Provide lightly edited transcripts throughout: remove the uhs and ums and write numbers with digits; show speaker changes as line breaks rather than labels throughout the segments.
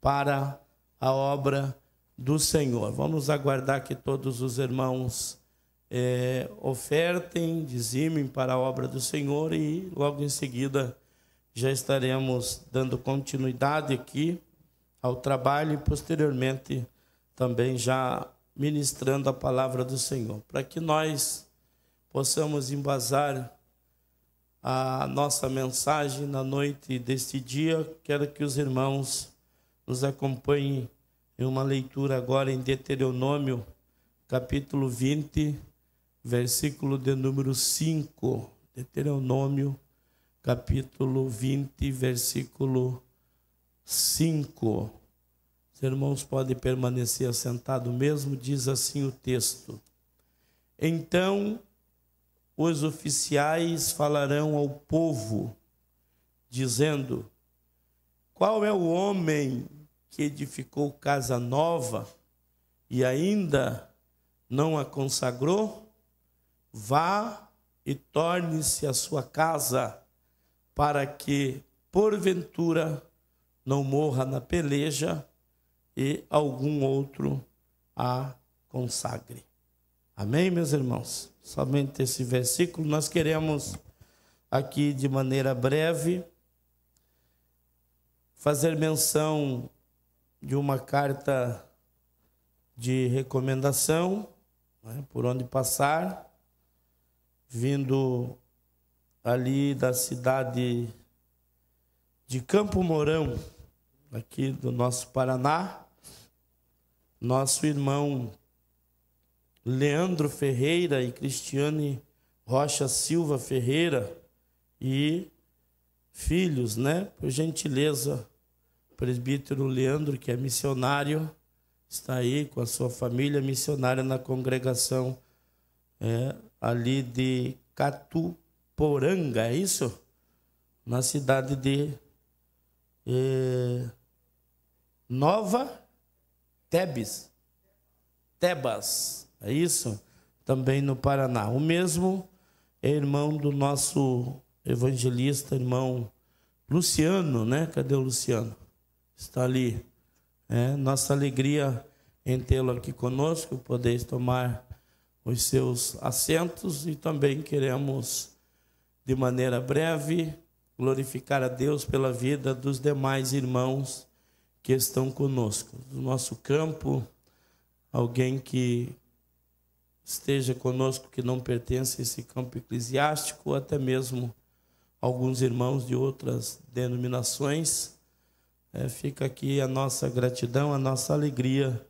para a obra do Senhor. Vamos aguardar que todos os irmãos ofertem, dizimem para a obra do Senhor e logo em seguida já estaremos dando continuidade aqui ao trabalho e posteriormente também já ministrando a palavra do Senhor, para que nós possamos embasar a nossa mensagem na noite deste dia. Quero que os irmãos nos acompanhem em uma leitura agora em Deuteronômio, capítulo 20, versículo de número 5. Deuteronômio, capítulo 20, versículo 5. Os irmãos podem permanecer assentados mesmo, diz assim o texto. Então os oficiais falarão ao povo, dizendo: qual é o homem que edificou casa nova e ainda não a consagrou? Vá e torne-se a sua casa, para que, porventura, não morra na peleja e algum outro a consagre. Amém, meus irmãos? Somente esse versículo. Nós queremos aqui, de maneira breve, fazer menção de uma carta de recomendação, por onde passar, vindo ali da cidade de Campo Mourão, aqui do nosso Paraná, nosso irmão Leandro Ferreira e Cristiane Rocha Silva Ferreira e filhos, por gentileza, o presbítero Leandro, que é missionário, está aí com a sua família missionária na congregação ali de Catuporanga, é isso? Na cidade de Nova Tebas, é isso? Também no Paraná. O mesmo é irmão do nosso evangelista, irmão Luciano, Cadê o Luciano? Está ali. Nossa alegria em tê-lo aqui conosco, poder tomar os seus assentos, e também queremos, de maneira breve, glorificar a Deus pela vida dos demais irmãos que estão conosco. Do nosso campo, alguém que esteja conosco que não pertence a esse campo eclesiástico, ou até mesmo alguns irmãos de outras denominações. Fica aqui a nossa gratidão, a nossa alegria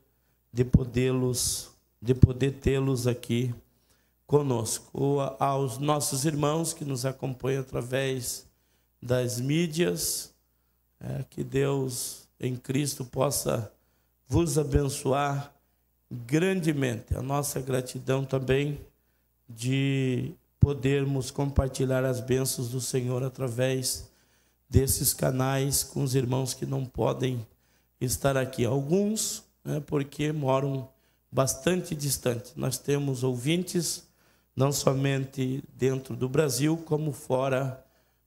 de poder tê-los aqui conosco. Ou aos nossos irmãos que nos acompanham através das mídias, que Deus em Cristo possa vos abençoar grandemente. A nossa gratidão também de podermos compartilhar as bênçãos do Senhor através desses canais com os irmãos que não podem estar aqui. Alguns, porque moram bastante distante. Nós temos ouvintes não somente dentro do Brasil, como fora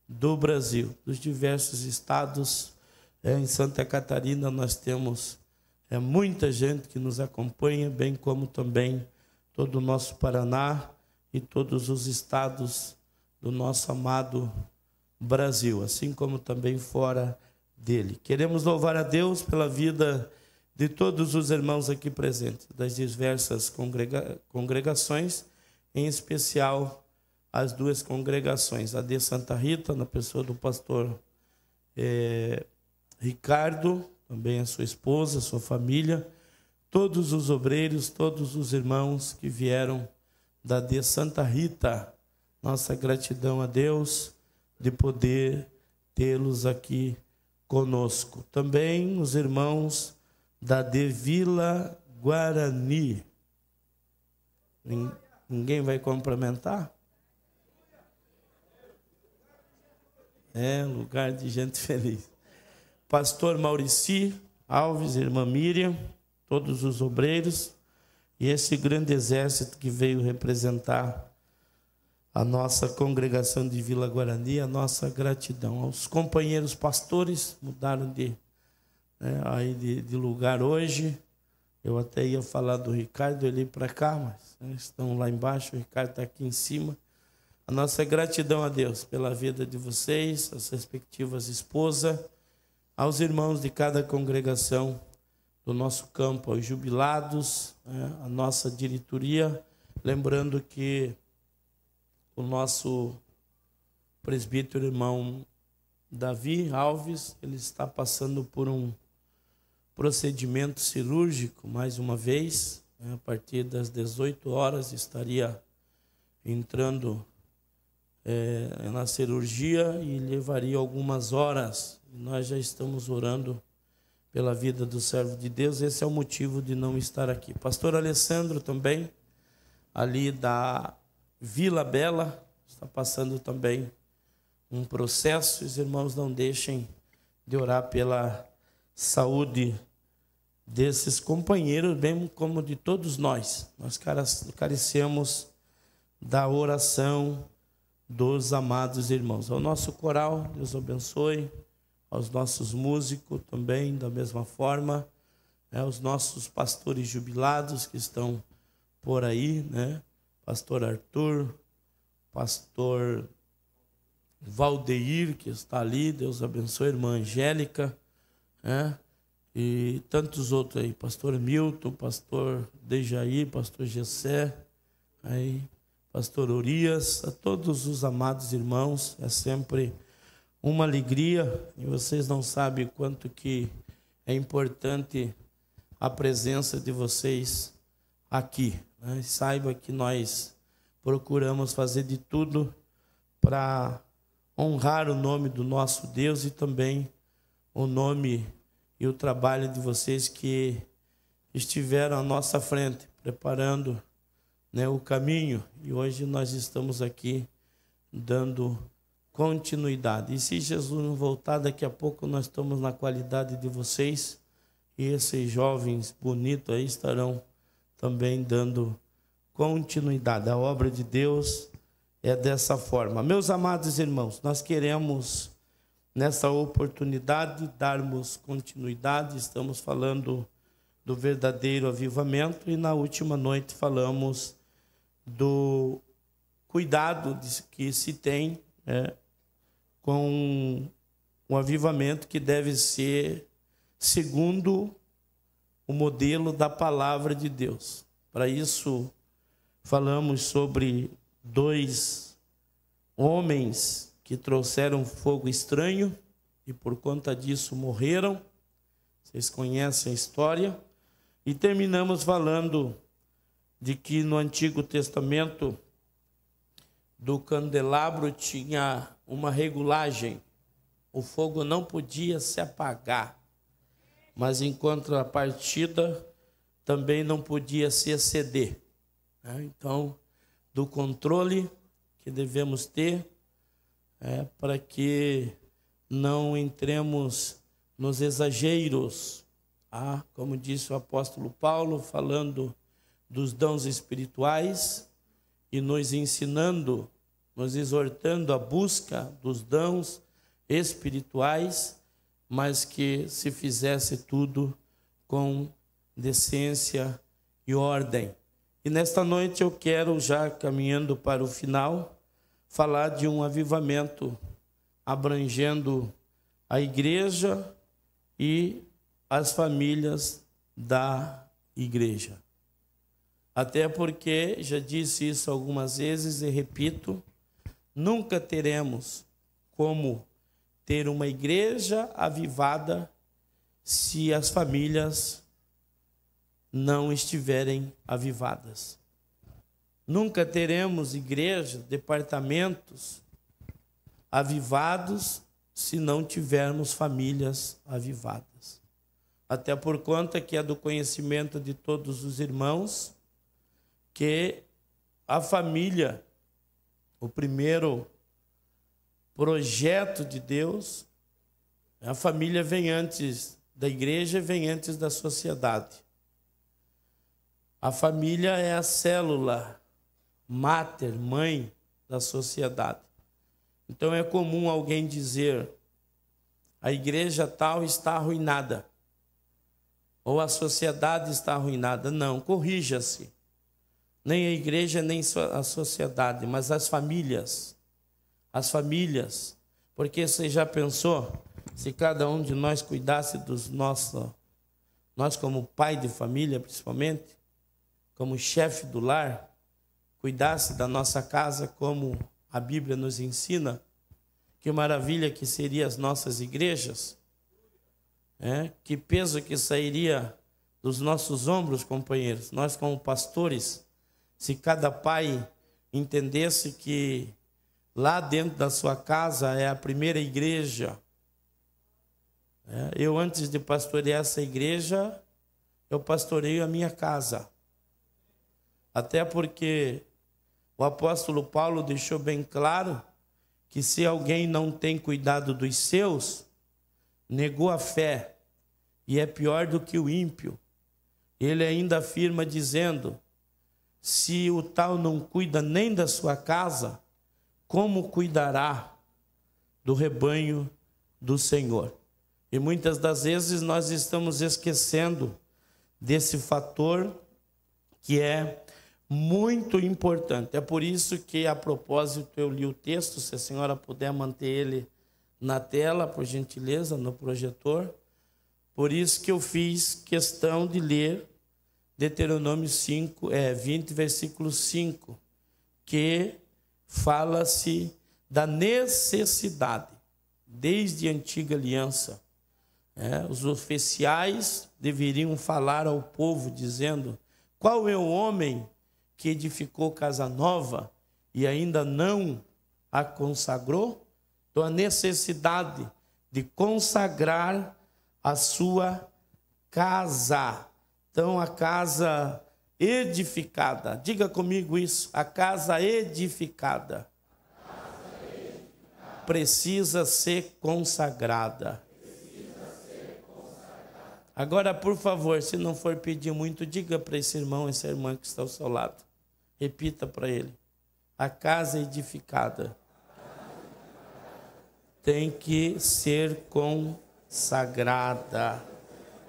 do Brasil, dos diversos estados. Em Santa Catarina nós temos muita gente que nos acompanha, bem como também todo o nosso Paraná e todos os estados do nosso amado Brasil, assim como também fora dele. Queremos louvar a Deus pela vida de todos os irmãos aqui presentes, das diversas congregações, em especial as duas congregações, a de Santa Rita, na pessoa do pastor Ricardo, também a sua esposa, a sua família, todos os obreiros, todos os irmãos que vieram da de Santa Rita. Nossa gratidão a Deus de poder tê-los aqui conosco. Também os irmãos da de Vila Guarani. Ninguém vai complementar? Lugar de gente feliz. Pastor Maurici Alves, irmã Miriam, todos os obreiros e esse grande exército que veio representar a nossa congregação de Vila Guarani, a nossa gratidão. Aos companheiros pastores, mudaram de né, aí de lugar hoje. Eu até ia falar do Ricardo, ele ir para cá, mas né, estão lá embaixo, o Ricardo está aqui em cima. A nossa gratidão a Deus pela vida de vocês, as respectivas esposas, aos irmãos de cada congregação do nosso campo, aos jubilados, né, a nossa diretoria, lembrando que o nosso presbítero irmão Davi Alves, ele está passando por um procedimento cirúrgico, mais uma vez, né, a partir das 18 horas estaria entrando na cirurgia e levaria algumas horas. Nós já estamos orando pela vida do servo de Deus, esse é o motivo de não estar aqui. Pastor Alessandro também, ali da Vila Bela, está passando também um processo. Os irmãos não deixem de orar pela saúde desses companheiros, bem como de todos nós. Nós carecemos da oração dos amados irmãos. Ao nosso coral, Deus abençoe. Aos nossos músicos também, da mesma forma. Aos nossos pastores jubilados que estão por aí, né? Pastor Arthur, pastor Valdeir, que está ali, Deus abençoe, irmã Angélica, né? E tantos outros aí, pastor Milton, pastor Dejaí, pastor Gessé, aí, pastor Urias, a todos os amados irmãos, é sempre uma alegria, e vocês não sabem o quanto que é importante a presença de vocês aqui, né? Saiba que nós procuramos fazer de tudo para honrar o nome do nosso Deus e também o nome e o trabalho de vocês que estiveram à nossa frente, preparando, né, o caminho. E hoje nós estamos aqui dando continuidade. E se Jesus não voltar, daqui a pouco nós estamos na qualidade de vocês. E esses jovens bonitos aí estarão também dando continuidade. A obra de Deus é dessa forma. Meus amados irmãos, nós queremos, nessa oportunidade, darmos continuidade. Estamos falando do verdadeiro avivamento e na última noite falamos do cuidado que se tem, né, com um avivamento que deve ser segundo o modelo da palavra de Deus. Para isso, falamos sobre 2 homens que trouxeram fogo estranho e por conta disso morreram. Vocês conhecem a história. E terminamos falando de que no Antigo Testamento do candelabro tinha uma regulagem. O fogo não podia se apagar, mas em contrapartida também não podia se exceder. Então, do controle que devemos ter para que não entremos nos exageros. Como disse o apóstolo Paulo, falando dos dons espirituais e nos ensinando, nos exortando à busca dos dons espirituais, mas que se fizesse tudo com decência e ordem. E nesta noite eu quero, já caminhando para o final, falar de um avivamento abrangendo a igreja e as famílias da igreja. Até porque, já disse isso algumas vezes e repito, nunca teremos como ter uma igreja avivada se as famílias não estiverem avivadas. Nunca teremos igreja, departamentos avivados se não tivermos famílias avivadas. Até por conta que é do conhecimento de todos os irmãos que a família, o primeiro projeto de Deus, a família vem antes da igreja, vem antes da sociedade. A família é a célula máter, mãe da sociedade. Então é comum alguém dizer: a igreja tal está arruinada. ou a sociedade está arruinada. Não, corrija-se. Nem a igreja, nem a sociedade, mas as famílias. As famílias. Porque você já pensou, se cada um de nós cuidasse dos nossos, nós como pai de família principalmente, como chefe do lar, cuidasse da nossa casa como a Bíblia nos ensina, que maravilha que seriam as nossas igrejas, que peso que sairia dos nossos ombros, companheiros, nós como pastores, se cada pai entendesse que lá dentro da sua casa é a primeira igreja. Eu, antes de pastorear essa igreja, eu pastoreio a minha casa. Até porque o apóstolo Paulo deixou bem claro que se alguém não tem cuidado dos seus, negou a fé e é pior do que o ímpio. Ele ainda afirma dizendo, se o tal não cuida nem da sua casa, como cuidará do rebanho do Senhor? E muitas das vezes nós estamos esquecendo desse fator que é muito importante. É por isso que, a propósito, eu li o texto, se a senhora puder manter ele na tela, por gentileza, no projetor. Por isso que eu fiz questão de ler Deuteronômio 20, versículo 5, que fala-se da necessidade, desde a antiga aliança. Os oficiais deveriam falar ao povo, dizendo, qual é o homem que edificou casa nova e ainda não a consagrou? Então, a necessidade de consagrar a sua casa. Então, a casa edificada, diga comigo isso, a casa edificada, precisa ser consagrada. Agora, por favor, se não for pedir muito, diga para esse irmão, essa irmã que está ao seu lado. Repita para ele. A casa edificada tem que ser consagrada.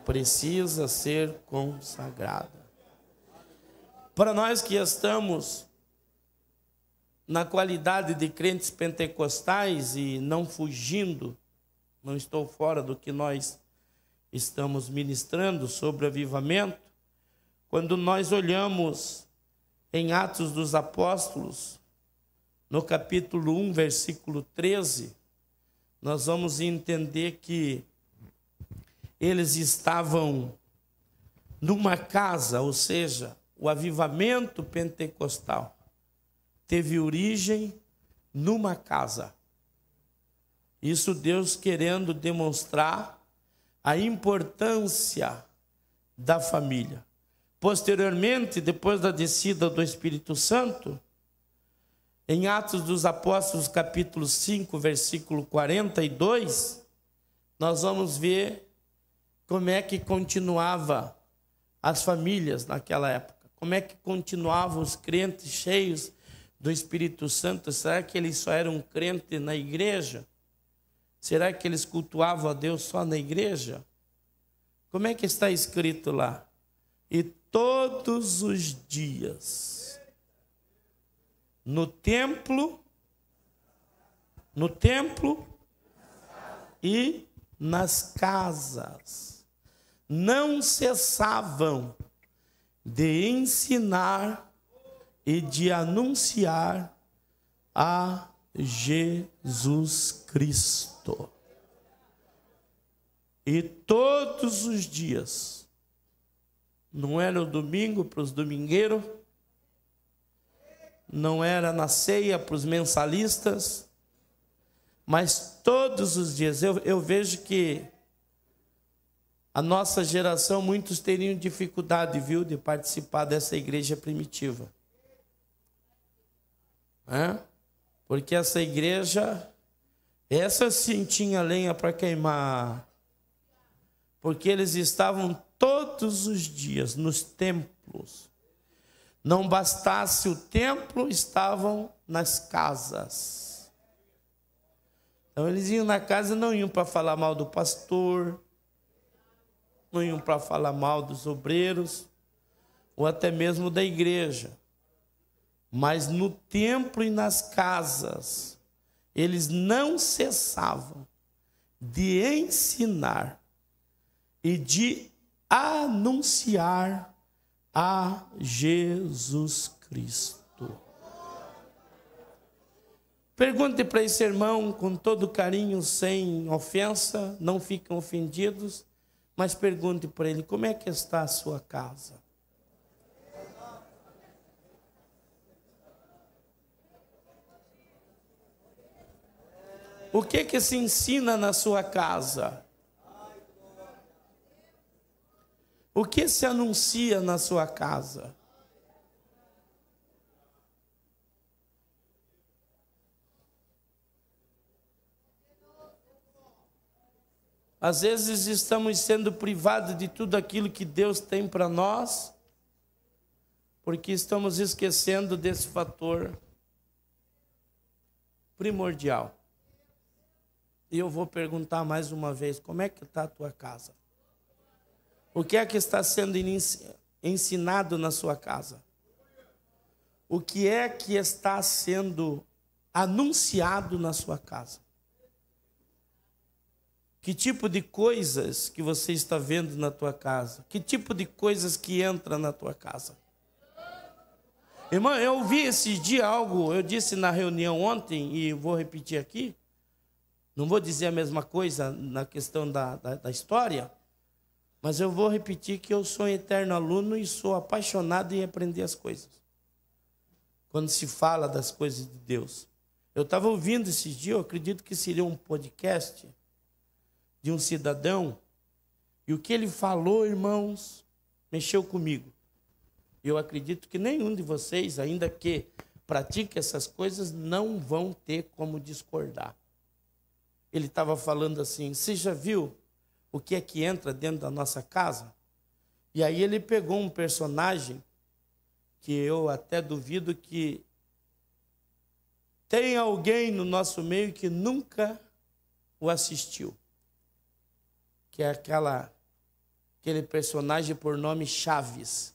Precisa ser consagrada. Para nós que estamos na qualidade de crentes pentecostais e não fugindo, não estou fora do que nós estamos ministrando sobre avivamento, quando nós olhamos em Atos dos Apóstolos, no capítulo 1, versículo 13, nós vamos entender que eles estavam numa casa, ou seja, o avivamento pentecostal teve origem numa casa. Isso Deus querendo demonstrar a importância da família. Posteriormente, depois da descida do Espírito Santo, em Atos dos Apóstolos, capítulo 5, versículo 42, nós vamos ver como é que continuava as famílias naquela época. Como é que continuavam os crentes cheios do Espírito Santo? Será que eles só eram crentes na igreja? Será que eles cultuavam a Deus só na igreja? Como é que está escrito lá? E todos os dias, no templo e nas casas, não cessavam de ensinar e de anunciar a Jesus Cristo. E todos os dias, não era o domingo para os domingueiros, não era na ceia para os mensalistas, mas todos os dias. Eu vejo que a nossa geração, muitos teriam dificuldade, viu, de participar dessa igreja primitiva. Porque essa igreja, essa sim tinha lenha para queimar. Porque eles estavam todos os dias nos templos. Não bastasse o templo, estavam nas casas. Então eles iam na casa e não iam para falar mal do pastor, não iam para falar mal dos obreiros, ou até mesmo da igreja. Mas no templo e nas casas, eles não cessavam de ensinar e de anunciar a Jesus Cristo. Pergunte para esse irmão com todo carinho, sem ofensa, não fiquem ofendidos, mas pergunte para ele, como é que está a sua casa? O que se ensina na sua casa? O que se anuncia na sua casa? Às vezes estamos sendo privados de tudo aquilo que Deus tem para nós, porque estamos esquecendo desse fator primordial. E eu vou perguntar mais uma vez, como é que está a tua casa? O que é que está sendo ensinado na sua casa? O que é que está sendo anunciado na sua casa? Que tipo de coisas que você está vendo na tua casa? Que tipo de coisas que entra na tua casa? Irmão, eu ouvi esse dia algo, eu disse na reunião ontem e vou repetir aqui. Não vou dizer a mesma coisa na questão da história, mas eu vou repetir que eu sou um eterno aluno e sou apaixonado em aprender as coisas. Quando se fala das coisas de Deus. Eu estava ouvindo esses dias, eu acredito que seria um podcast de um cidadão, e o que ele falou, irmãos, mexeu comigo. Eu acredito que nenhum de vocês, ainda que pratique essas coisas, não vão ter como discordar. Ele estava falando assim, você já viu o que é que entra dentro da nossa casa? E aí ele pegou um personagem que eu até duvido que tem alguém no nosso meio que nunca o assistiu. Que é aquele personagem por nome Chaves.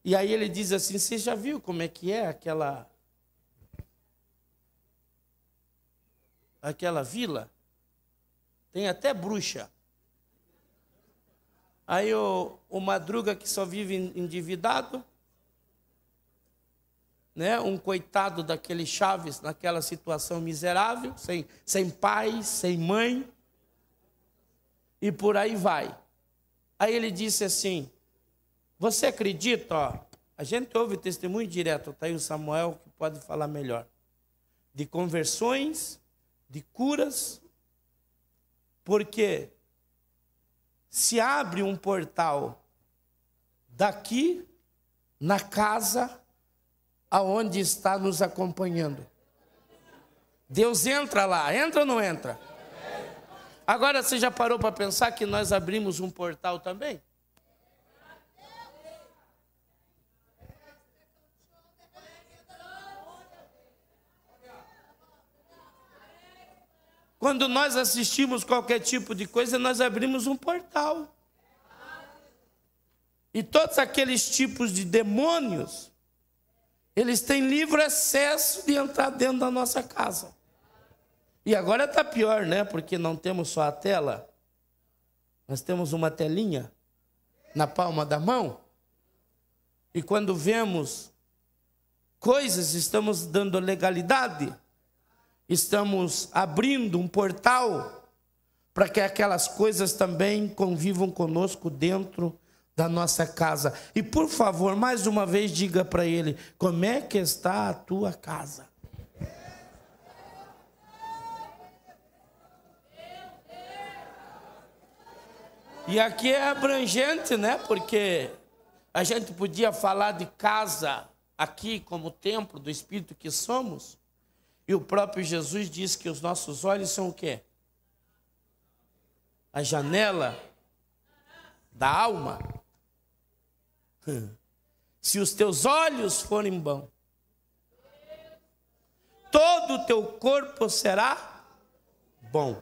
E aí ele diz assim, você já viu como é que é aquela vila? Tem até bruxa. Aí o Madruga, que só vive endividado, né? Um coitado daquele Chaves, naquela situação miserável, sem pai, sem mãe, e por aí vai. Aí ele disse assim, você acredita, ó, a gente ouve testemunho direto, está aí o Samuel que pode falar melhor, de conversões, de curas, porque se abre um portal daqui na casa aonde está nos acompanhando. Deus entra lá, entra ou não entra? Agora você já parou para pensar que nós abrimos um portal também? Quando nós assistimos qualquer tipo de coisa, nós abrimos um portal. E todos aqueles tipos de demônios, eles têm livre acesso de entrar dentro da nossa casa. E agora está pior, né? Porque não temos só a tela, nós temos uma telinha na palma da mão. E quando vemos coisas, estamos dando legalidade. Estamos abrindo um portal para que aquelas coisas também convivam conosco dentro da nossa casa. E por favor, mais uma vez diga para ele, como é que está a tua casa? E aqui é abrangente, né? Porque a gente podia falar de casa aqui como templo do Espírito que somos. E o próprio Jesus diz que os nossos olhos são o quê? A janela da alma. Se os teus olhos forem bons, todo o teu corpo será bom.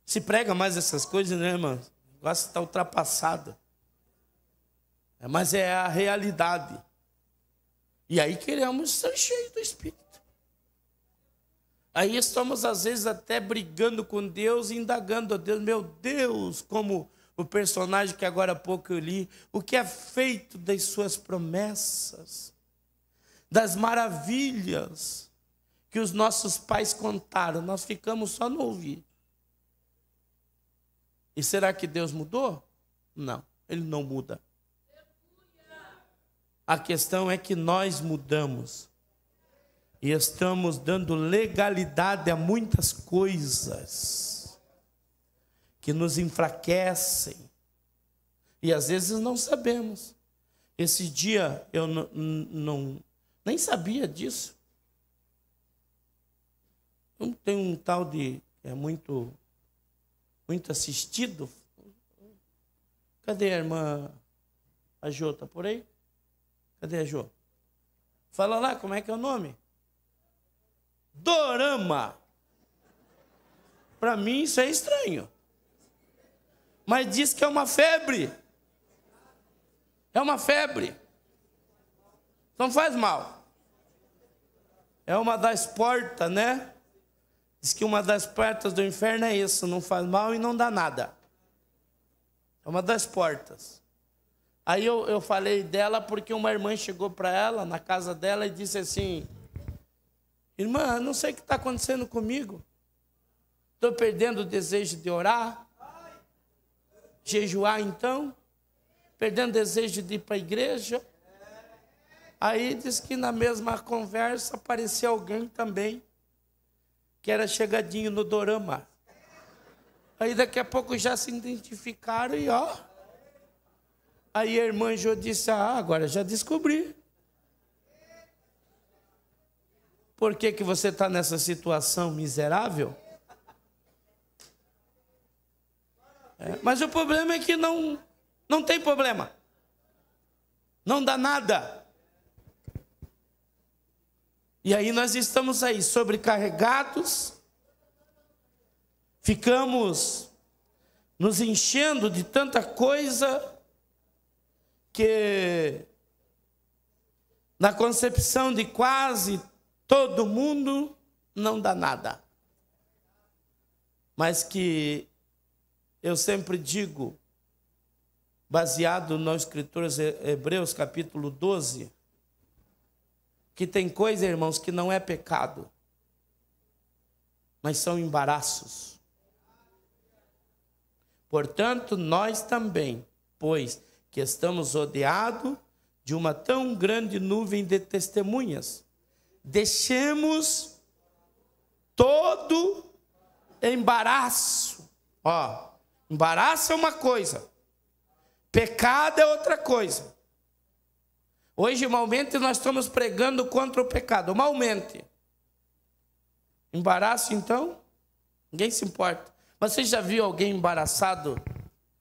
Se prega mais essas coisas, né, irmão? O negócio está ultrapassado. Mas é a realidade. E aí queremos ser cheios do Espírito. Aí estamos, às vezes, até brigando com Deus e indagando a Deus. Meu Deus, como o personagem que agora há pouco eu li, o que é feito das suas promessas, das maravilhas que os nossos pais contaram. Nós ficamos só no ouvir. E será que Deus mudou? Não, Ele não muda. A questão é que nós mudamos. E estamos dando legalidade a muitas coisas que nos enfraquecem. E às vezes não sabemos. Esse dia eu nem sabia disso. Tem um tal de... é muito assistido. Cadê a irmã? A Jô, está por aí? Cadê a Jô? Fala lá, como é que é o nome? Dorama. Para mim isso é estranho. Mas diz que é uma febre. É uma febre. Não faz mal. É uma das portas, né? Diz que uma das portas do inferno é isso. Não faz mal e não dá nada. É uma das portas. Aí eu falei dela porque uma irmã chegou para ela, na casa dela, e disse assim: irmã, não sei o que está acontecendo comigo. Estou perdendo o desejo de orar. Jejuar, então. Perdendo o desejo de ir para a igreja. Aí diz que na mesma conversa apareceu alguém também, que era chegadinho no dorama. Aí daqui a pouco já se identificaram e ó. Aí a irmã Jô disse: agora já descobri. Por que você está nessa situação miserável? Mas o problema é que não tem problema. Não dá nada. E aí nós estamos aí sobrecarregados. Ficamos nos enchendo de tanta coisa que na concepção de quase todo mundo não dá nada. Mas que eu sempre digo, baseado nas Escrituras, Hebreus capítulo 12, que tem coisa, irmãos, que não é pecado, mas são embaraços. Portanto, nós também, pois que estamos rodeados de uma tão grande nuvem de testemunhas, deixemos todo embaraço. Embaraço é uma coisa, pecado é outra coisa. Hoje, malmente, nós estamos pregando contra o pecado, malmente. Embaraço, então, ninguém se importa. Mas você já viu alguém embaraçado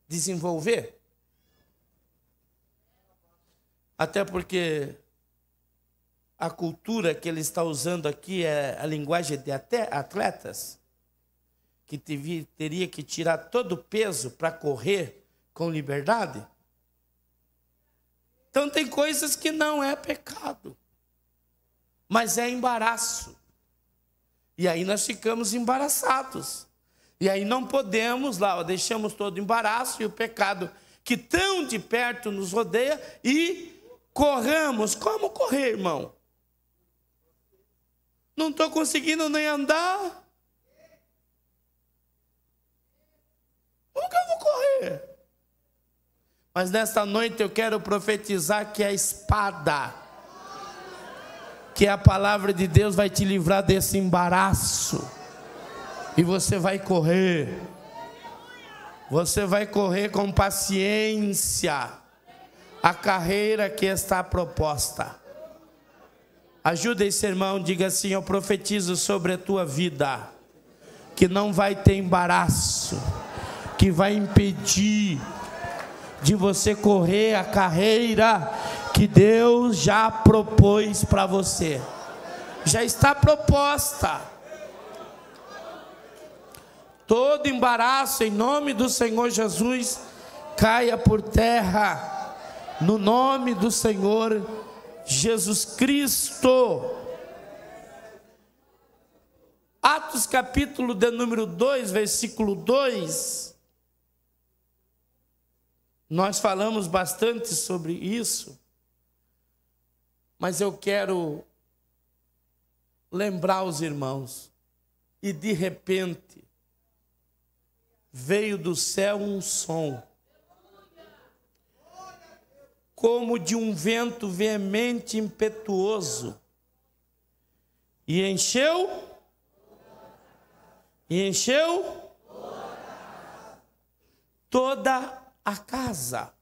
desenvolver? Até porque a cultura que ele está usando aqui é a linguagem de atletas, que teria que tirar todo o peso para correr com liberdade. Então tem coisas que não é pecado, mas é embaraço. E aí nós ficamos embaraçados. E aí não podemos lá, deixamos todo o embaraço e o pecado que tão de perto nos rodeia e corramos. Como correr, irmão? Não estou conseguindo nem andar. Como que eu vou correr? Mas nesta noite eu quero profetizar que a espada, que é a palavra de Deus, vai te livrar desse embaraço. E você vai correr. Você vai correr com paciência a carreira que está proposta. Ajuda esse irmão, diga assim: eu profetizo sobre a tua vida que não vai ter embaraço, que vai impedir de você correr a carreira que Deus já propôs para você. Já está proposta. todo embaraço em nome do Senhor Jesus caia por terra, no nome do Senhor Jesus Cristo. Atos capítulo de número 2, versículo 2. Nós falamos bastante sobre isso, mas eu quero lembrar os irmãos. E de repente, veio do céu um som, como de um vento veemente e impetuoso, e encheu toda a casa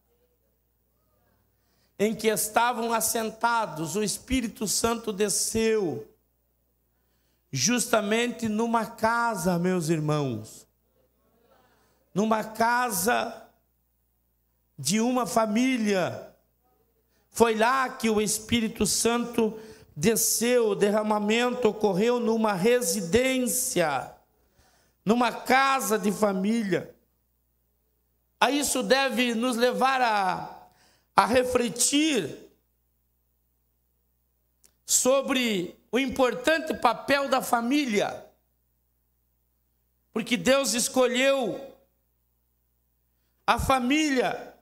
em que estavam assentados. O Espírito Santo desceu justamente numa casa, meus irmãos, numa casa de uma família. Foi lá que o Espírito Santo desceu, o derramamento ocorreu numa residência, numa casa de família. A isso deve nos levar a refletir sobre o importante papel da família, porque Deus escolheu a família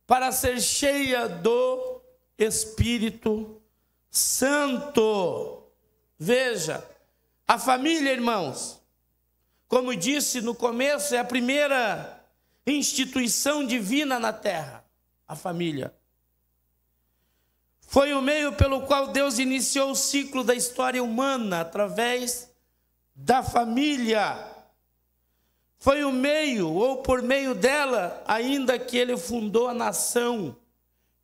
para ser cheia do Espírito Santo. Veja, a família, irmãos, como disse no começo, é a primeira instituição divina na terra, a família. Foi o meio pelo qual Deus iniciou o ciclo da história humana, através da família. Foi o meio, ou por meio dela, ainda que ele fundou a nação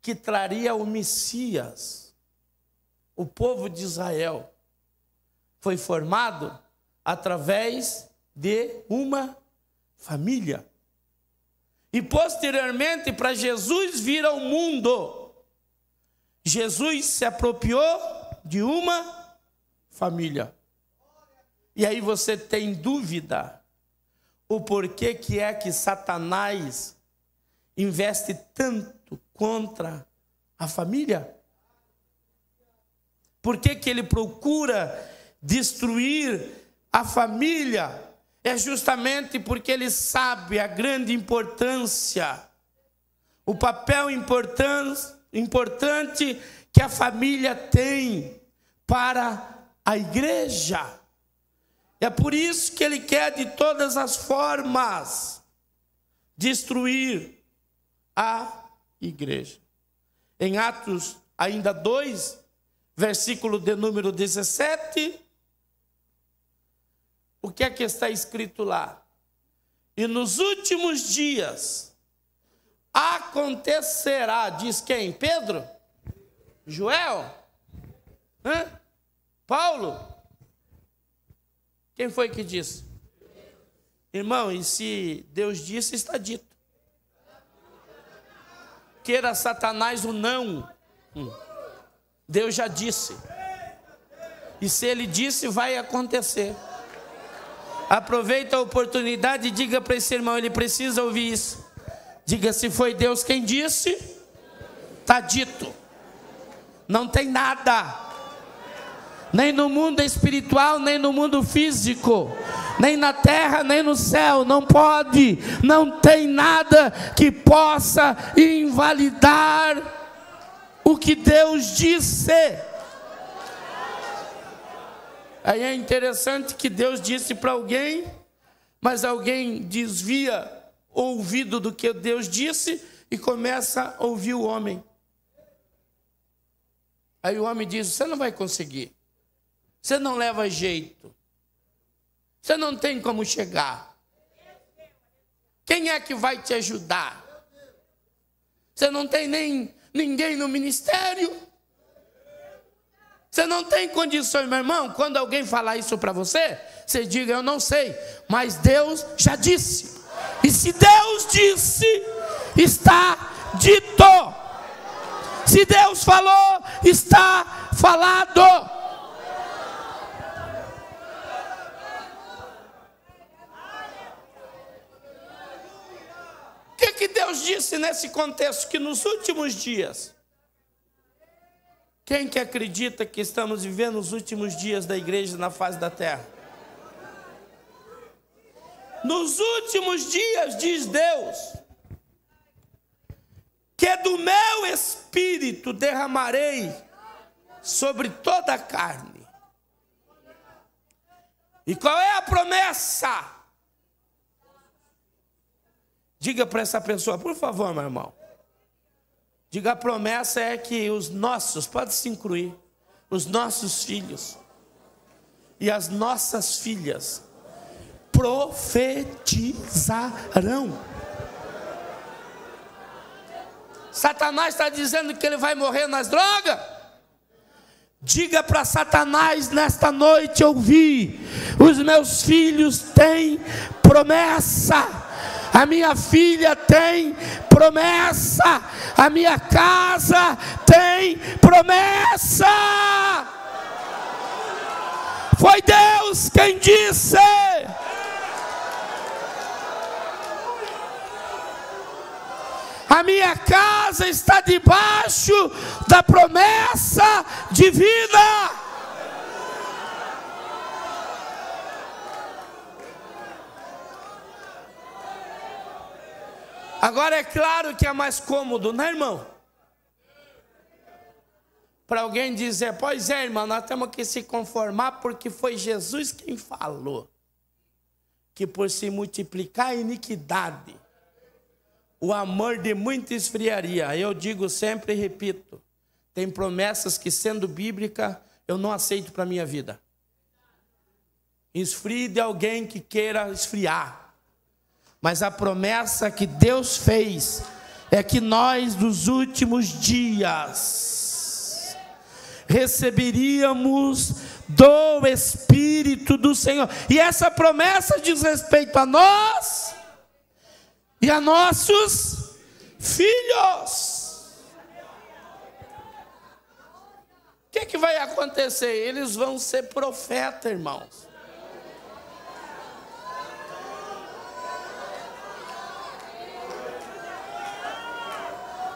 que traria o Messias. O povo de Israel foi formado através de uma família. E posteriormente, para Jesus vir ao mundo, Jesus se apropriou de uma família. E aí você tem dúvida o porquê que é que Satanás investe tanto contra a família? Por que que ele procura destruir a família? É justamente porque ele sabe a grande importância, o papel importante que a família tem para a igreja. É por isso que ele quer de todas as formas destruir a igreja. Em Atos ainda 2, versículo de número 17, o que é que está escrito lá? E nos últimos dias acontecerá, diz quem? Pedro? Joel? Paulo? Quem foi que disse? Irmão, e se Deus disse, está dito. Queira Satanás o não, Deus já disse. E se ele disse, vai acontecer. Aproveita a oportunidade e diga para esse irmão, ele precisa ouvir isso. Diga, se foi Deus quem disse, está dito. Não tem nada, nem no mundo espiritual, nem no mundo físico, nem na terra, nem no céu, não pode, não tem nada que possa invalidar o que Deus disse. Aí é interessante que Deus disse para alguém, mas alguém desvia o ouvido do que Deus disse e começa a ouvir o homem. Aí o homem diz, você não vai conseguir, você não leva jeito, você não tem como chegar, quem é que vai te ajudar? Você não tem nem ninguém no ministério, você não tem condições, meu irmão. Quando alguém falar isso para você, você diga, eu não sei, mas Deus já disse, e se Deus disse, está dito. Se Deus falou, está falado. que Deus disse nesse contexto? Que nos últimos dias, quem que acredita que estamos vivendo os últimos dias da igreja na face da terra? Nos últimos dias, diz Deus, que do meu espírito derramarei sobre toda a carne. E qual é a promessa? Diga para essa pessoa, por favor, meu irmão. Diga, a promessa é que os nossos, pode se incluir, os nossos filhos e as nossas filhas profetizarão. Satanás está dizendo que ele vai morrer nas drogas? Diga para Satanás nesta noite ouvir: os meus filhos têm promessa, a minha filha tem promessa, a minha casa tem promessa. Foi Deus quem disse. A minha casa está debaixo da promessa de vida. Agora é claro que é mais cômodo, né, irmão? Para alguém dizer, pois é, irmão, nós temos que se conformar porque foi Jesus quem falou que por se multiplicar a iniquidade, o amor de muito esfriaria. Eu digo sempre e repito, tem promessas que, sendo bíblica, eu não aceito para a minha vida. Esfrie de alguém que queira esfriar. Mas a promessa que Deus fez é que nós, nos últimos dias, receberíamos do Espírito do Senhor. E essa promessa diz respeito a nós e a nossos filhos. O que vai acontecer? Eles vão ser profetas, irmãos.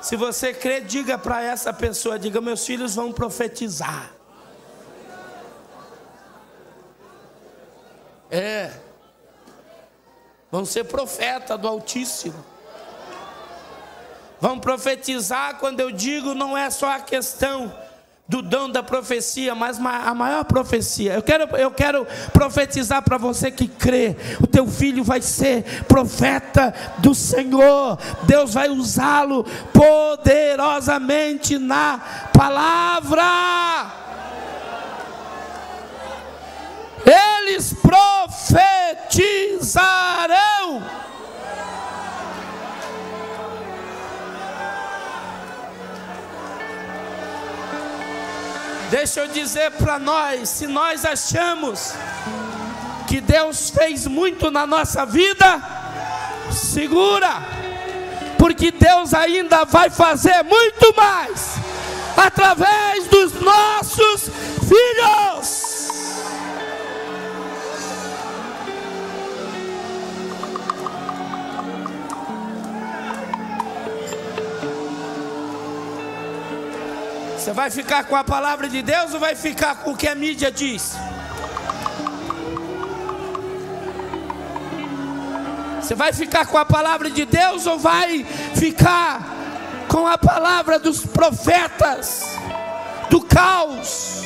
Se você crê, diga para essa pessoa, diga, meus filhos vão profetizar. Vão ser profeta do Altíssimo. Vão profetizar, quando eu digo, não é só a questão do dom da profecia, mas a maior profecia. Eu quero profetizar para você que crê. O teu filho vai ser profeta do Senhor. Deus vai usá-lo poderosamente na palavra. Eles profetizarão. Deixa eu dizer para nós, se nós achamos que Deus fez muito na nossa vida, segura, porque Deus ainda vai fazer muito mais através dos nossos filhos. Você vai ficar com a palavra de Deus ou vai ficar com o que a mídia diz? Você vai ficar com a palavra de Deus ou vai ficar com a palavra dos profetas do caos?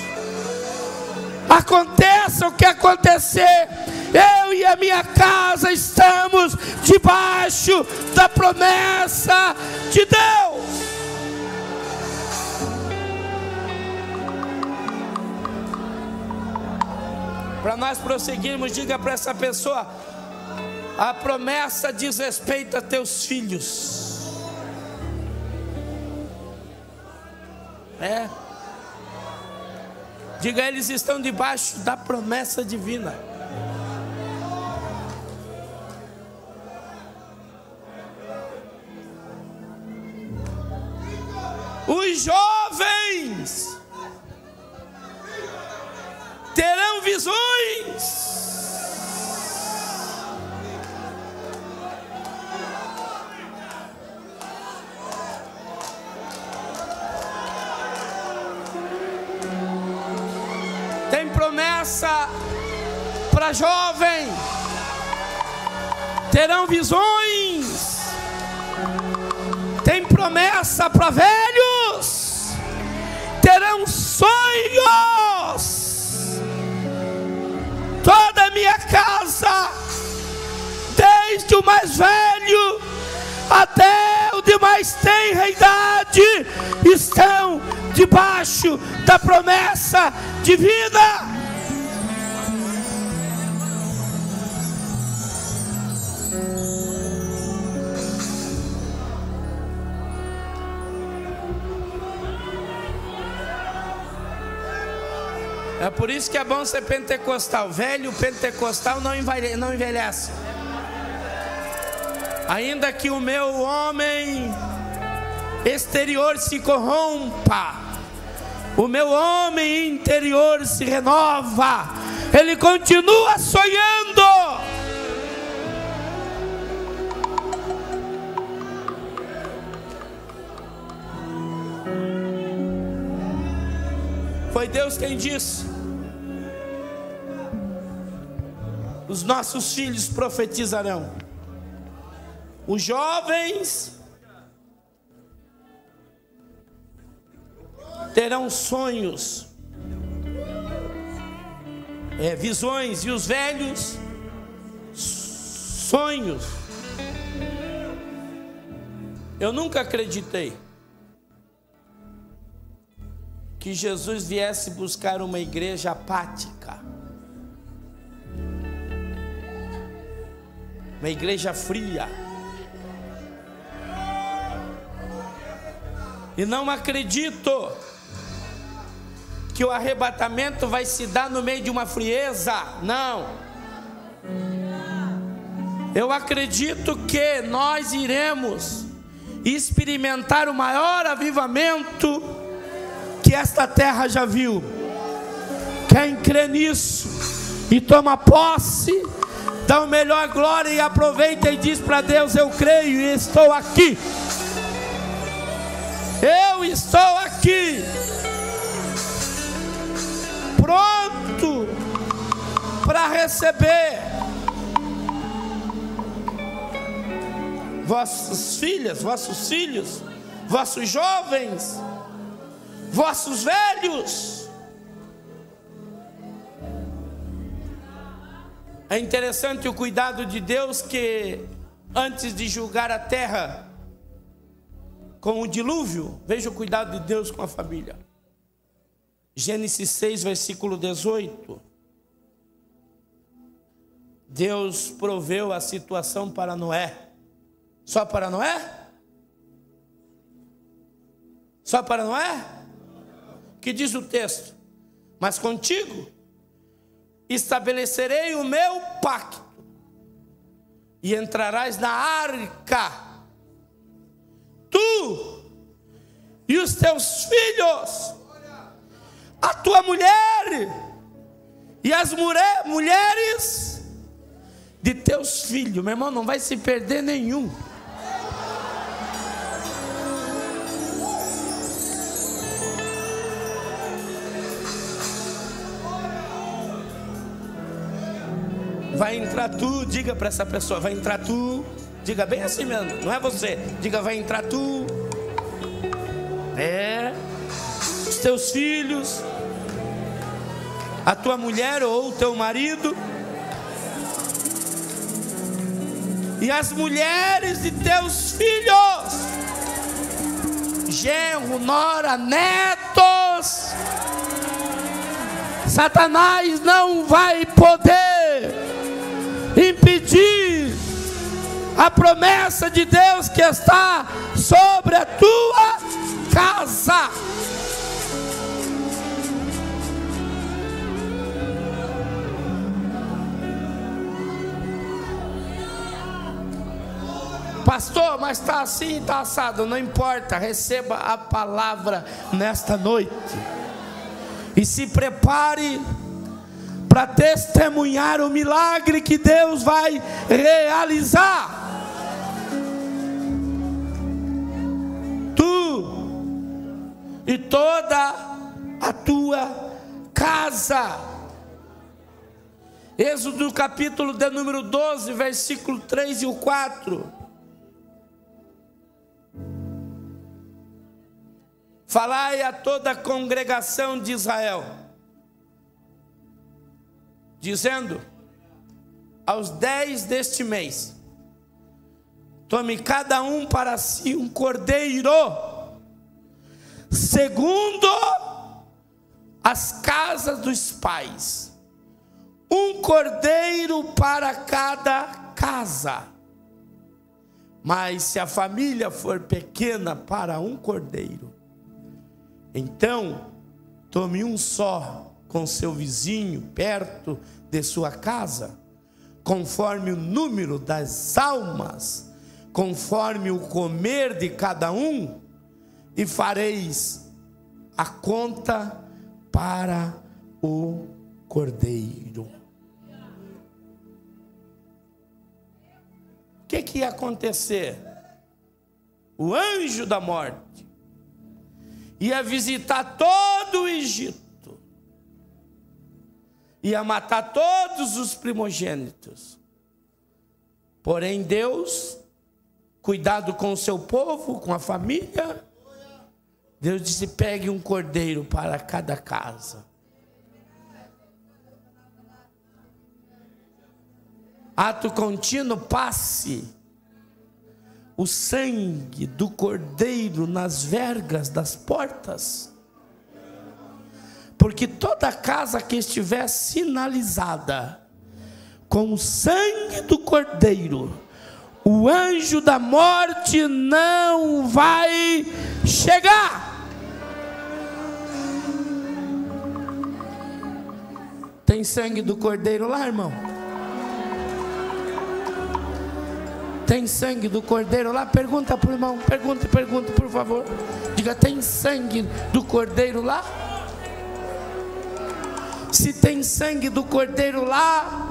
Aconteça o que acontecer, eu e a minha casa estamos debaixo da promessa de Deus. Para nós prosseguirmos, diga para essa pessoa, a promessa diz respeito a teus filhos. Diga, eles estão debaixo da promessa divina. Os jovens terão visões. Tem promessa para jovem. Terão visões. Tem promessa para velhos. Terão sonhos. Toda a minha casa, desde o mais velho até o de mais tenra idade, estão debaixo da promessa divina. É por isso que é bom ser pentecostal. Velho pentecostal não envelhece. Ainda que o meu homem exterior se corrompa, o meu homem interior se renova. Ele continua sonhando. Foi Deus quem disse: os nossos filhos profetizarão, os jovens terão sonhos, visões, e os velhos sonhos. Eu nunca acreditei que Jesus viesse buscar uma igreja apática, uma igreja fria. E não acredito que o arrebatamento vai se dar no meio de uma frieza. Não. Eu acredito que nós iremos experimentar o maior avivamento que esta terra já viu. Quem crê nisso e toma posse, dá o melhor glória e aproveita e diz para Deus: eu creio e estou aqui. Eu estou aqui, pronto para receber vossas filhas, vossos filhos, vossos jovens, vossos velhos. É interessante o cuidado de Deus, que antes de julgar a terra com o dilúvio, veja o cuidado de Deus com a família. Gênesis 6, versículo 18. Deus proveu a situação para Noé. Só para Noé? Só para Noé? Que diz o texto: mas contigo estabelecerei o meu pacto, e entrarás na arca, tu e os teus filhos, a tua mulher e as mulheres de teus filhos. Meu irmão, não vai se perder nenhum. Vai entrar tu, diga para essa pessoa: vai entrar tu. Diga bem assim mesmo, não é você. Diga: vai entrar tu. Os teus filhos, a tua mulher ou o teu marido, e as mulheres de teus filhos, genro, nora, netos. Satanás não vai poder impedir a promessa de Deus que está sobre a tua casa. Pastor, mas está assim, está assado. Não importa, receba a palavra nesta noite e se prepare para testemunhar o milagre que Deus vai realizar. Tu e toda a tua casa. casa. Êxodo capítulo de número 12, versículo 3 e o 4. Falai a toda a congregação de Israel, dizendo: aos 10 deste mês, tome cada um para si um cordeiro, segundo as casas dos pais, um cordeiro para cada casa. Mas se a família for pequena para um cordeiro, então tome um só com seu vizinho perto de sua casa, conforme o número das almas, conforme o comer de cada um, e fareis a conta para o cordeiro. O que ia acontecer? O anjo da morte ia visitar todo o Egito, ia matar todos os primogênitos. Porém Deus, cuidado com o seu povo, com a família, Deus disse: pegue um cordeiro para cada casa. Ato contínuo, passe o sangue do cordeiro nas vergas das portas, porque toda casa que estiver sinalizada com o sangue do cordeiro, o anjo da morte não vai chegar. Tem sangue do cordeiro lá, irmão? Tem sangue do cordeiro lá? Pergunta para o irmão, pergunta, por favor. Diga: tem sangue do cordeiro lá? Se tem sangue do cordeiro lá,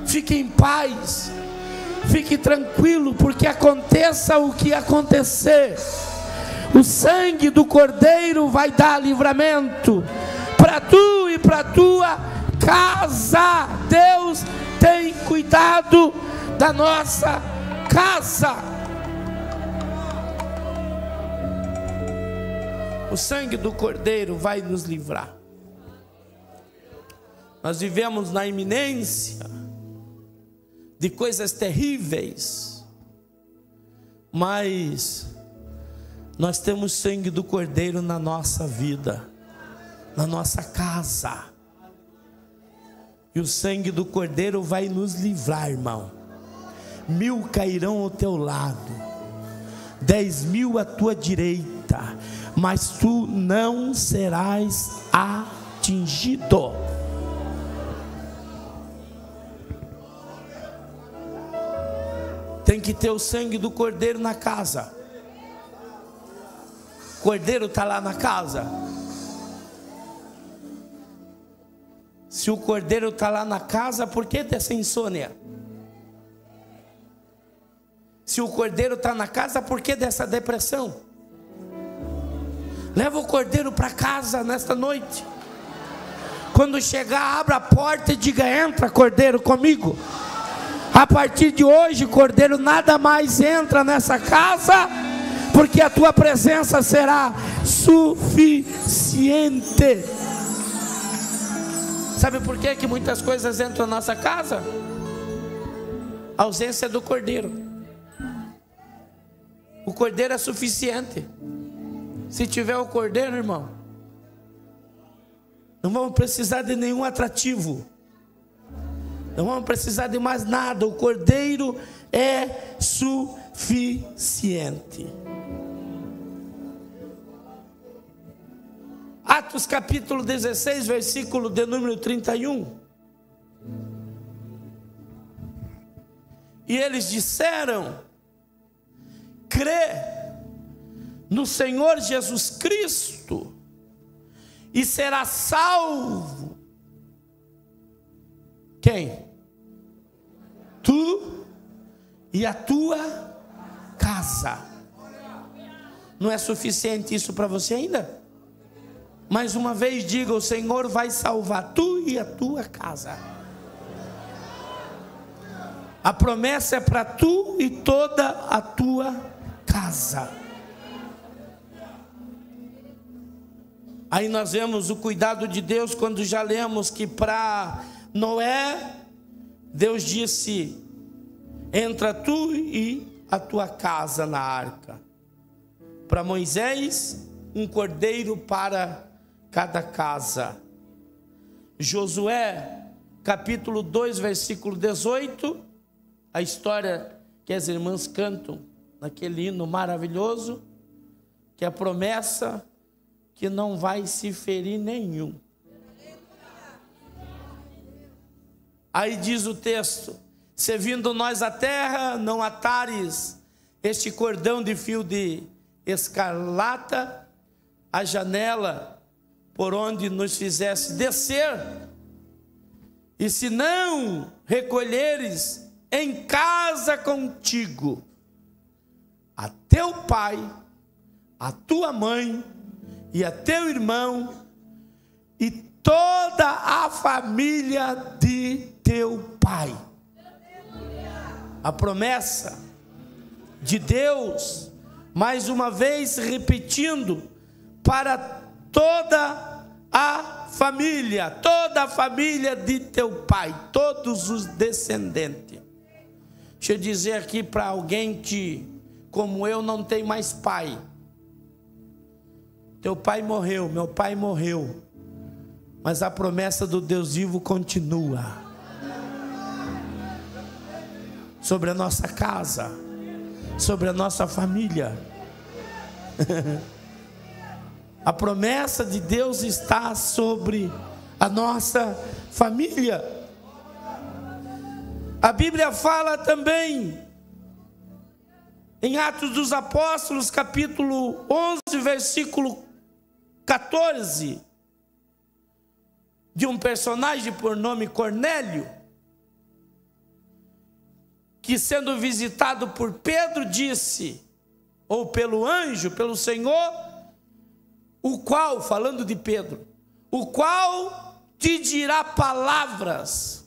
fique em paz, fique tranquilo, porque aconteça o que acontecer, o sangue do cordeiro vai dar livramento para tu e para tua casa. Deus tem cuidado da nossa casa. O sangue do cordeiro vai nos livrar. Nós vivemos na iminência de coisas terríveis, mas nós temos sangue do cordeiro na nossa vida, na nossa casa, e o sangue do cordeiro vai nos livrar, irmão. 1000 cairão ao teu lado, 10.000 à tua direita, mas tu não serás atingido. Tem que ter o sangue do cordeiro na casa. O cordeiro está lá na casa. Se o cordeiro está lá na casa, por que dessa insônia? Se o cordeiro está na casa, por que dessa depressão? Leva o cordeiro para casa nesta noite. Quando chegar, abra a porta e diga: entra, cordeiro, comigo. A partir de hoje, cordeiro, nada mais entra nessa casa, porque a tua presença será suficiente. Sabe por que muitas coisas entram na nossa casa? A ausência do cordeiro. O cordeiro é suficiente. Se tiver o cordeiro, irmão, não vamos precisar de nenhum atrativo, não vamos precisar de mais nada. O cordeiro é suficiente. Atos capítulo 16, versículo de número 31. E eles disseram: crê no Senhor Jesus Cristo e será salvo. Quem? Tu e a tua casa. Não é suficiente isso para você ainda? Mais uma vez diga: o Senhor vai salvar tu e a tua casa. A promessa é para tu e toda a tua casa. Aí nós vemos o cuidado de Deus quando já lemos que para Noé, Deus disse: entra tu e a tua casa na arca. Para Moisés, um cordeiro para cada casa. Josué, capítulo 2, versículo 18, a história que as irmãs cantam naquele hino maravilhoso, que é a promessa que não vai se ferir nenhum. Aí diz o texto: servindo nós a terra, não atares este cordão de fio de escarlata, a janela por onde nos fizesse descer, e se não recolheres em casa contigo a teu pai, a tua mãe e a teu irmão e toda a família de teu pai. A promessa de Deus, mais uma vez repetindo, para toda a família de teu pai, todos os descendentes. Deixa eu dizer aqui para alguém que, como eu, não tem mais pai. Teu pai morreu, meu pai morreu, mas a promessa do Deus vivo continua sobre a nossa casa, sobre a nossa família. A promessa de Deus está sobre a nossa família. A Bíblia fala também em Atos dos Apóstolos, capítulo 11, versículo 14, de um personagem por nome Cornélio, que sendo visitado por Pedro disse, ou pelo anjo, pelo Senhor, o qual, falando de Pedro, o qual te dirá palavras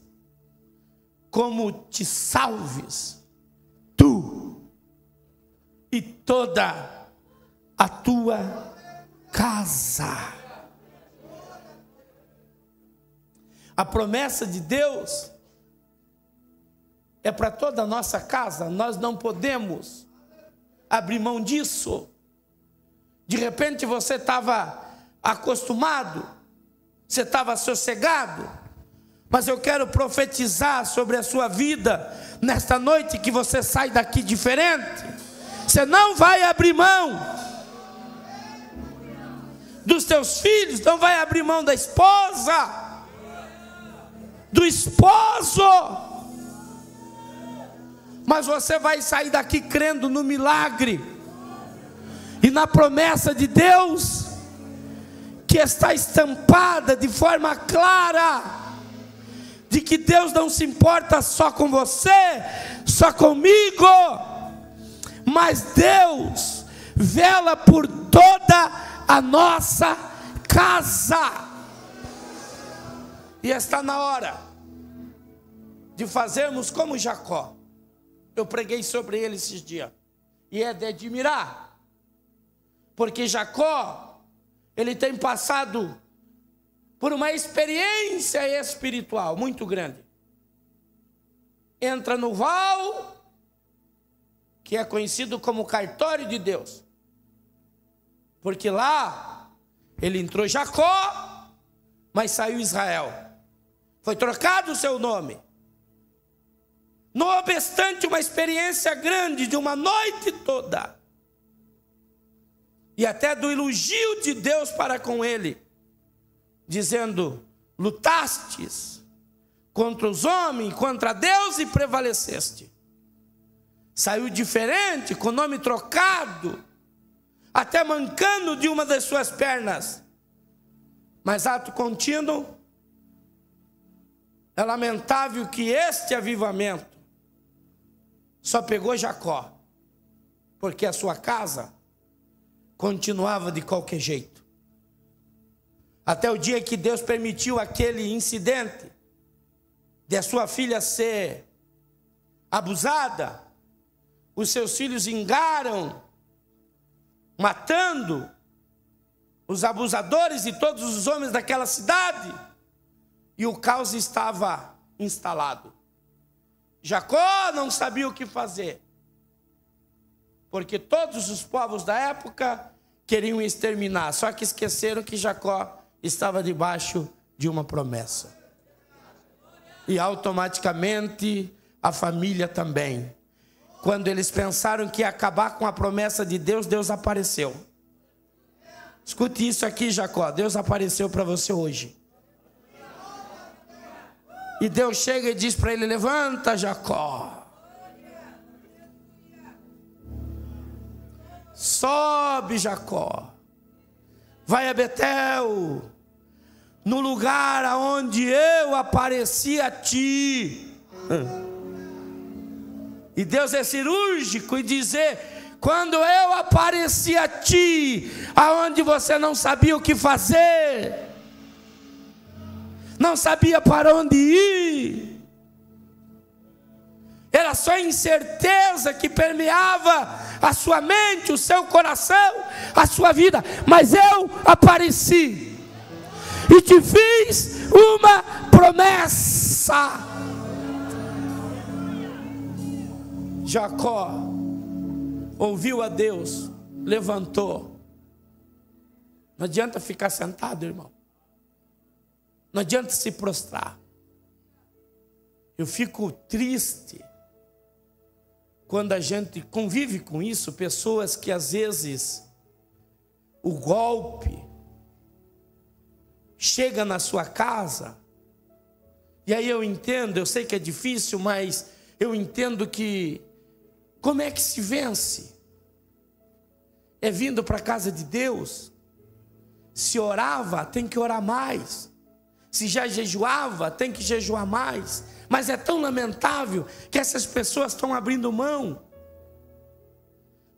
como te salves, tu e toda a tua casa. A promessa de Deus é para toda a nossa casa. Nós não podemos abrir mão disso. De repente você estava acostumado, você estava sossegado, mas eu quero profetizar sobre a sua vida nesta noite, que você sai daqui diferente. Você não vai abrir mão dos teus filhos, não vai abrir mão da esposa, do esposo, mas você vai sair daqui crendo no milagre e na promessa de Deus, que está estampada de forma clara, de que Deus não se importa só com você, só comigo, mas Deus vela por toda a nossa casa. E está na hora de fazermos como Jacó. Eu preguei sobre ele esses dias, e é de admirar, porque Jacó, ele tem passado por uma experiência espiritual muito grande. Entra no val, que é conhecido como cartório de Deus, porque lá ele entrou Jacó, mas saiu Israel. Foi trocado o seu nome. Não obstante uma experiência grande de uma noite toda, e até do elogio de Deus para com ele, dizendo: lutastes contra os homens, contra Deus e prevaleceste. Saiu diferente, com o nome trocado, até mancando de uma das suas pernas. Mas ato contínuo, é lamentável que este avivamento só pegou Jacó, porque a sua casa continuava de qualquer jeito. Até o dia que Deus permitiu aquele incidente de a sua filha ser abusada, os seus filhos vingaram, matando os abusadores e todos os homens daquela cidade, e o caos estava instalado. Jacó não sabia o que fazer, porque todos os povos da época queriam exterminar, só que esqueceram que Jacó estava debaixo de uma promessa. E automaticamente a família também. Quando eles pensaram que ia acabar com a promessa de Deus, Deus apareceu. Escute isso aqui, Jacó. Deus apareceu para você hoje. E Deus chega e diz para ele: levanta, Jacó. Sobe, Jacó. Vai a Betel, no lugar aonde eu apareci a ti. E Deus é cirúrgico e dizer: quando eu apareci a ti, aonde você não sabia o que fazer, não sabia para onde ir, era só incerteza que permeava a sua mente, o seu coração, a sua vida, mas eu apareci e te fiz uma promessa. Jacó ouviu a Deus, levantou. Não adianta ficar sentado, irmão. Não adianta se prostrar. Eu fico triste quando a gente convive com isso, pessoas que às vezes o golpe chega na sua casa, e aí eu entendo, eu sei que é difícil, mas eu entendo que como é que se vence? É vindo para a casa de Deus. Se orava, tem que orar mais. Se já jejuava, tem que jejuar mais. Mas é tão lamentável que essas pessoas estão abrindo mão,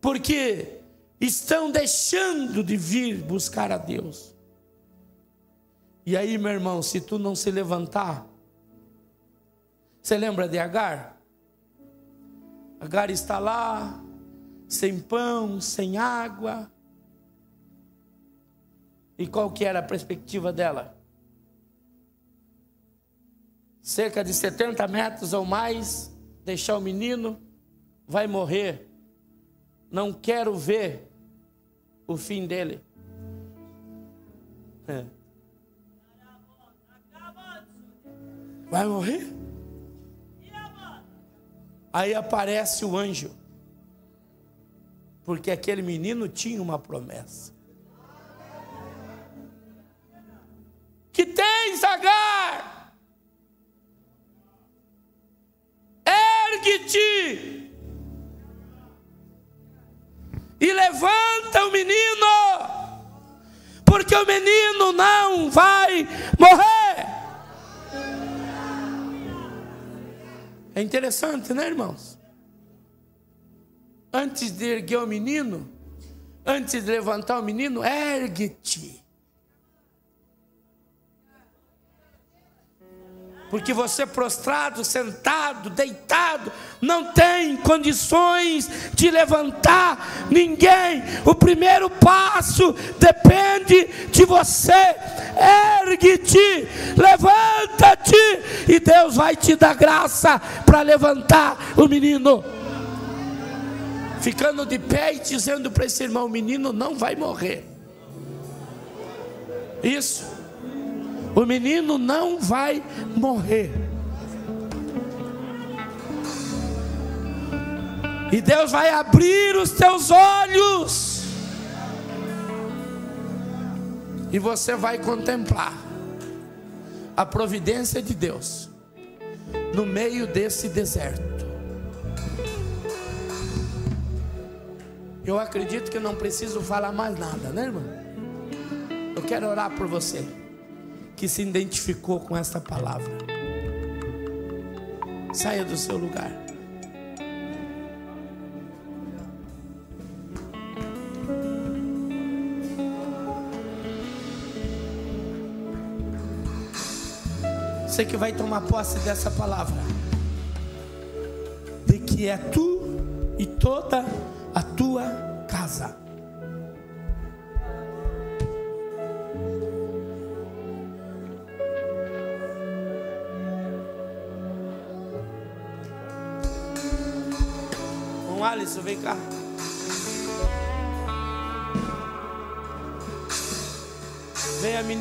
porque estão deixando de vir buscar a Deus. E aí, meu irmão, se tu não se levantar, você lembra de Agar? Agar está lá, sem pão, sem água. E qual que era a perspectiva dela? Cerca de 70 metros ou mais, deixar o menino, vai morrer. Não quero ver o fim dele. Vai morrer? Aí aparece o anjo, porque aquele menino tinha uma promessa. Que tens, Agar? Ergue-te e levanta o menino, porque o menino não vai morrer. É interessante, né, irmãos? Antes de erguer o menino, antes de levantar o menino, ergue-te. Porque você prostrado, sentado, deitado, não tem condições de levantar ninguém. O primeiro passo depende de você. Ergue-te, levanta-te, e Deus vai te dar graça para levantar o menino. Ficando de pé e dizendo para esse irmão: o menino não vai morrer. Isso. O menino não vai morrer. E Deus vai abrir os teus olhos, e você vai contemplar a providência de Deus no meio desse deserto. Eu acredito que não preciso falar mais nada, né, irmão? Eu quero orar por você que se identificou com esta palavra. Saia do seu lugar. Você que vai tomar posse dessa palavra, de que é tu e toda a tua casa. Bom, Alisson, vem cá. Vem a menina.